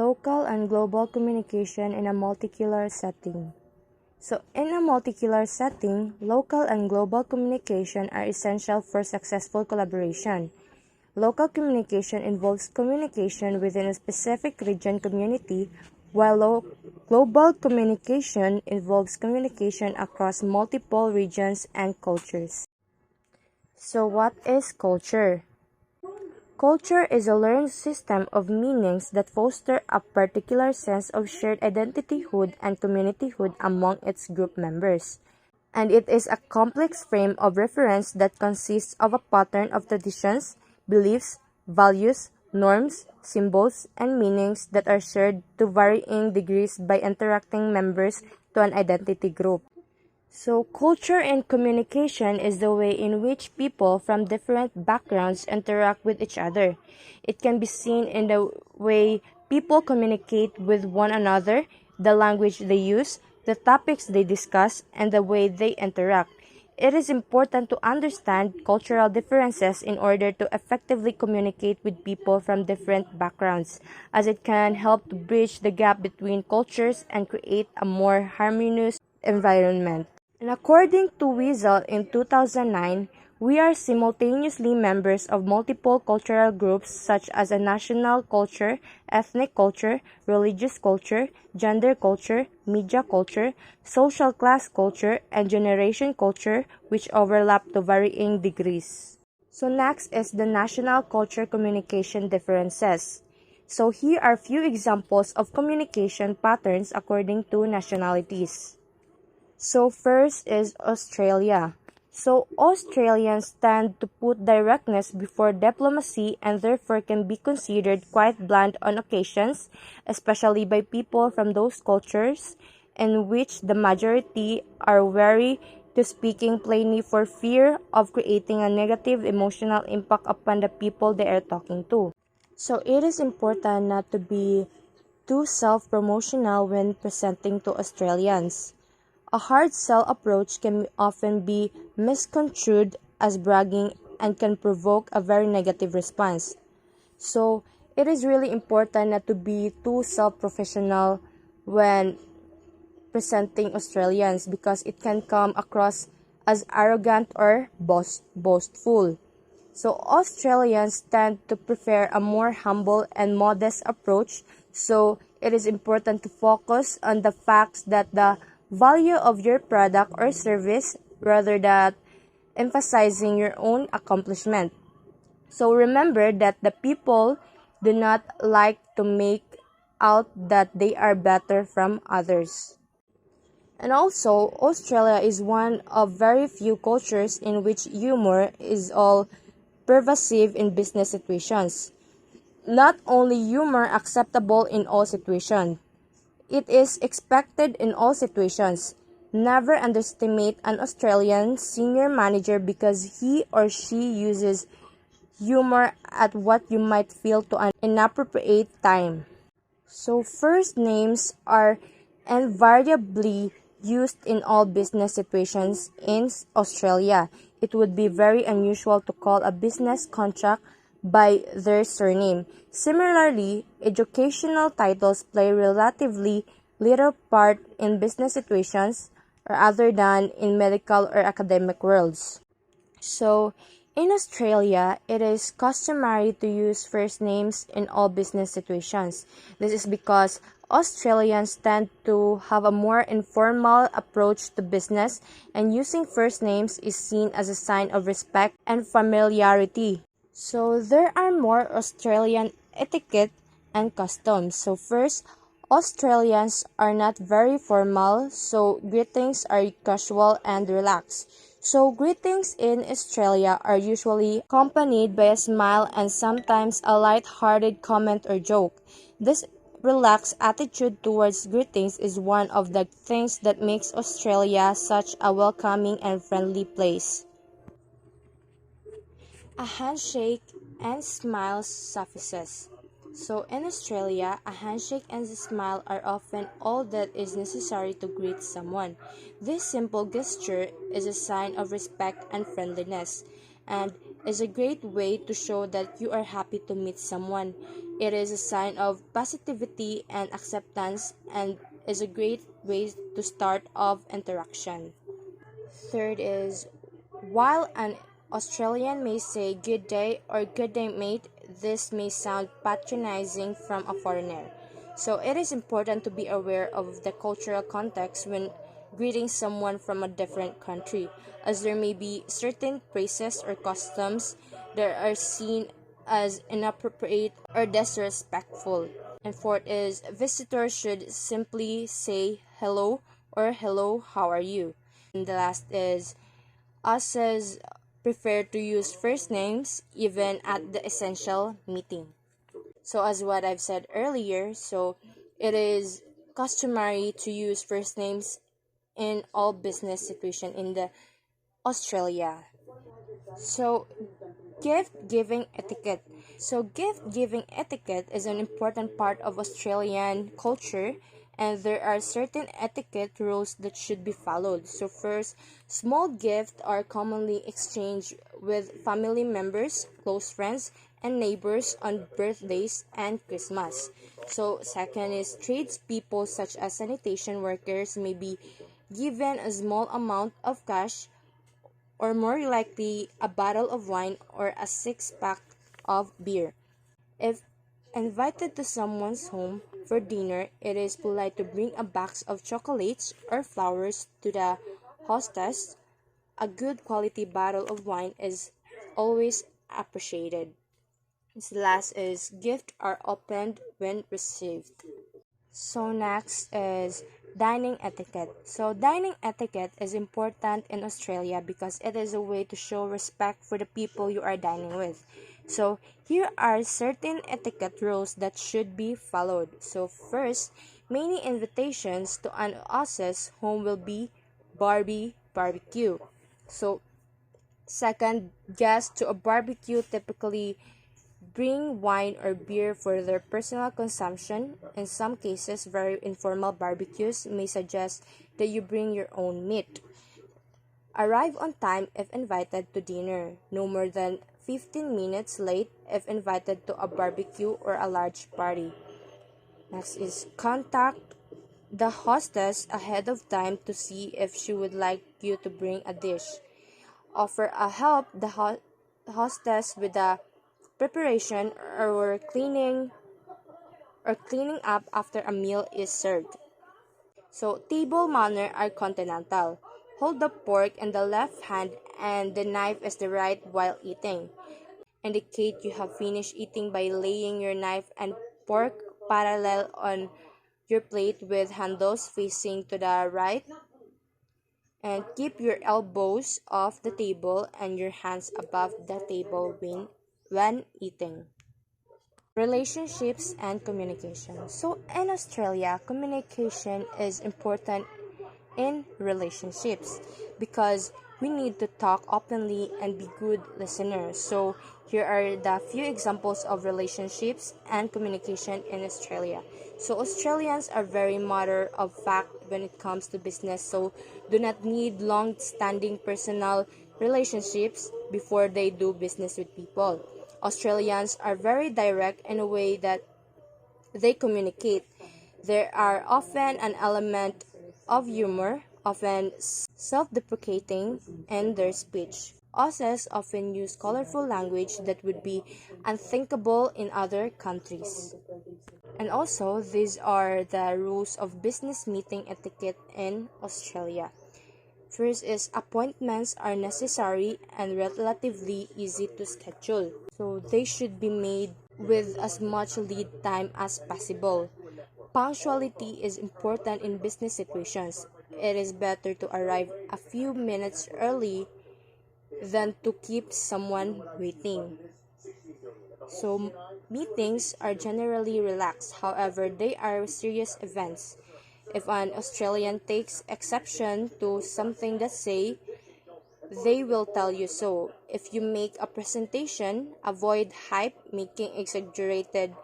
Local and global communication in a multicultural setting. So, in a multicultural setting, local and global communication are essential for successful collaboration. Local communication involves communication within a specific region community, while global communication involves communication across multiple regions and cultures. So, what is culture? Culture is a learned system of meanings that foster a particular sense of shared identityhood and communityhood among its group members. And it is a complex frame of reference that consists of a pattern of traditions, beliefs, values, norms, symbols, and meanings that are shared to varying degrees by interacting members to an identity group. So, culture and communication is the way in which people from different backgrounds interact with each other. It can be seen in the way people communicate with one another, the language they use, the topics they discuss, and the way they interact. It is important to understand cultural differences in order to effectively communicate with people from different backgrounds, as it can help to bridge the gap between cultures and create a more harmonious environment. And according to Weasel in 2009, we are simultaneously members of multiple cultural groups such as a national culture, ethnic culture, religious culture, gender culture, media culture, social class culture, and generation culture, which overlap to varying degrees. So next is the national culture communication differences. So here are few examples of communication patterns according to nationalities. So first is Australia. So Australians tend to put directness before diplomacy and therefore can be considered quite blunt on occasions, especially by people from those cultures in which the majority are wary to speaking plainly for fear of creating a negative emotional impact upon the people they are talking to. So it is important not to be too self-promotional when presenting to Australians. A hard sell approach can often be misconstrued as bragging and can provoke a very negative response. So, it is really important not to be too self-professional when presenting Australians because it can come across as arrogant or boastful. So, Australians tend to prefer a more humble and modest approach, so it is important to focus on the facts that the value of your product or service rather than emphasizing your own accomplishment. So remember that the people do not like to make out that they are better from others. And also, Australia is one of very few cultures in which humor is all pervasive in business situations. Not only humor acceptable in all situations, it is expected in all situations. Never underestimate an Australian senior manager because he or she uses humor at what you might feel to an inappropriate time. So first names are invariably used in all business situations in Australia. It would be very unusual to call a business contract by their surname. Similarly, educational titles play relatively little part in business situations or other than in medical or academic worlds. So, in Australia, it is customary to use first names in all business situations. This is because Australians tend to have a more informal approach to business, and using first names is seen as a sign of respect and familiarity. So, there are more Australian etiquette and customs. So, first, Australians are not very formal, so greetings are casual and relaxed. So, greetings in Australia are usually accompanied by a smile and sometimes a light-hearted comment or joke. This relaxed attitude towards greetings is one of the things that makes Australia such a welcoming and friendly place. A handshake and smile suffices. So in Australia, a handshake and a smile are often all that is necessary to greet someone. This simple gesture is a sign of respect and friendliness, and is a great way to show that you are happy to meet someone. It is a sign of positivity and acceptance and is a great way to start of interaction. Third is, while an Australian may say good day or good day mate, this may sound patronizing from a foreigner. So it is important to be aware of the cultural context when greeting someone from a different country, as there may be certain phrases or customs that are seen as inappropriate or disrespectful. And fourth is, visitors should simply say hello or hello, how are you? And the last is, Aussies prefer to use first names even at the essential meeting. So as what I've said earlier, so it is customary to use first names in all business situation in the Australia. So gift giving etiquette. So gift giving etiquette is an important part of Australian culture, and there are certain etiquette rules that should be followed. So first, small gifts are commonly exchanged with family members, close friends, and neighbors on birthdays and Christmas. So second is, tradespeople such as sanitation workers may be given a small amount of cash, or more likely a bottle of wine or a six-pack of beer. If invited to someone's home for dinner, it is polite to bring a box of chocolates or flowers to the hostess. A good quality bottle of wine is always appreciated. This last is, gifts are opened when received. So next is dining etiquette. So dining etiquette is important in Australia because it is a way to show respect for the people you are dining with. So here are certain etiquette rules that should be followed. So first, many invitations to an Aussie's home will be barbecue. So second, guests to a barbecue typically bring wine or beer for their personal consumption. In some cases, very informal barbecues may suggest that you bring your own meat. Arrive on time if invited to dinner. No more than 15 minutes late if invited to a barbecue or a large party. Next is, contact the hostess ahead of time to see if she would like you to bring a dish. Offer a help the hostess with the preparation or cleaning up after a meal is served. So table manner are continental. Hold the fork in the left hand and the knife is the right while eating. Indicate you have finished eating by laying your knife and fork parallel on your plate with handles facing to the right, and keep your elbows off the table and your hands above the table when eating. Relationships and communication. So in Australia, communication is important in relationships because we need to talk openly and be good listeners. So here are the few examples of relationships and communication in Australia. So Australians are very matter of fact when it comes to business, so do not need long-standing personal relationships before they do business with people. Australians are very direct in a way that they communicate. There are often an element of humor, often self-deprecating in their speech. Aussies often use colorful language that would be unthinkable in other countries. And also, these are the rules of business meeting etiquette in Australia. First is, appointments are necessary and relatively easy to schedule. So they should be made with as much lead time as possible. Punctuality is important in business situations. It is better to arrive a few minutes early than to keep someone waiting. So meetings are generally relaxed, however, they are serious events. If an Australian takes exception to something that say, they will tell you so. If you make a presentation, avoid hype, making exaggerated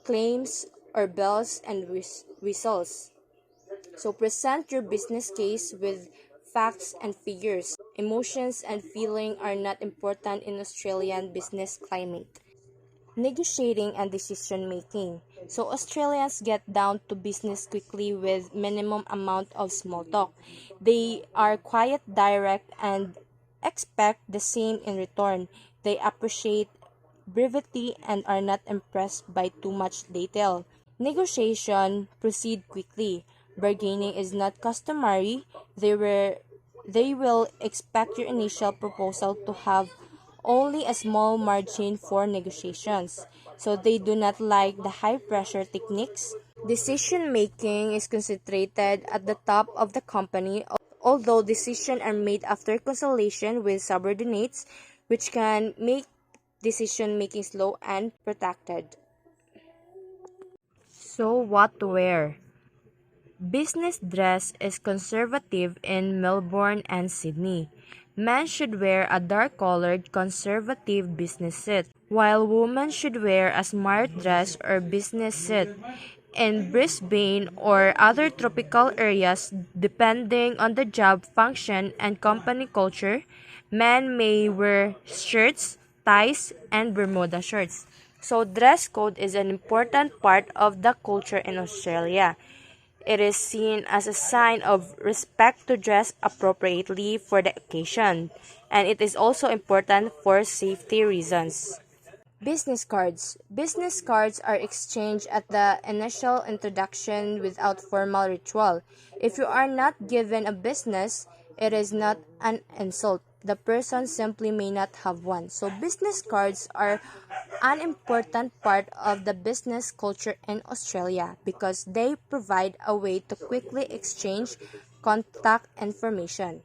claims or bells and whistles. So present your business case with facts and figures. Emotions and feeling are not important in Australian business climate. Negotiating and decision making. So Australians get down to business quickly with minimum amount of small talk. They are quiet, direct, and expect the same in return. They appreciate brevity and are not impressed by too much detail. Negotiation proceed quickly. Bargaining is not customary. They will expect your initial proposal to have only a small margin for negotiations. So they do not like the high pressure techniques. Decision making is concentrated at the top of the company, although decisions are made after consultation with subordinates, which can make decision making slow and protracted. So, what to wear? Business dress is conservative in Melbourne and Sydney. Men should wear a dark-colored conservative business suit, while women should wear a smart dress or business suit. In Brisbane or other tropical areas, depending on the job function and company culture, men may wear shirts, ties, and Bermuda shirts. So, dress code is an important part of the culture in Australia. It is seen as a sign of respect to dress appropriately for the occasion, and it is also important for safety reasons. Business cards. Business cards are exchanged at the initial introduction without formal ritual. If you are not given a business, it is not an insult. The person simply may not have one. So business cards are an important part of the business culture in Australia because they provide a way to quickly exchange contact information.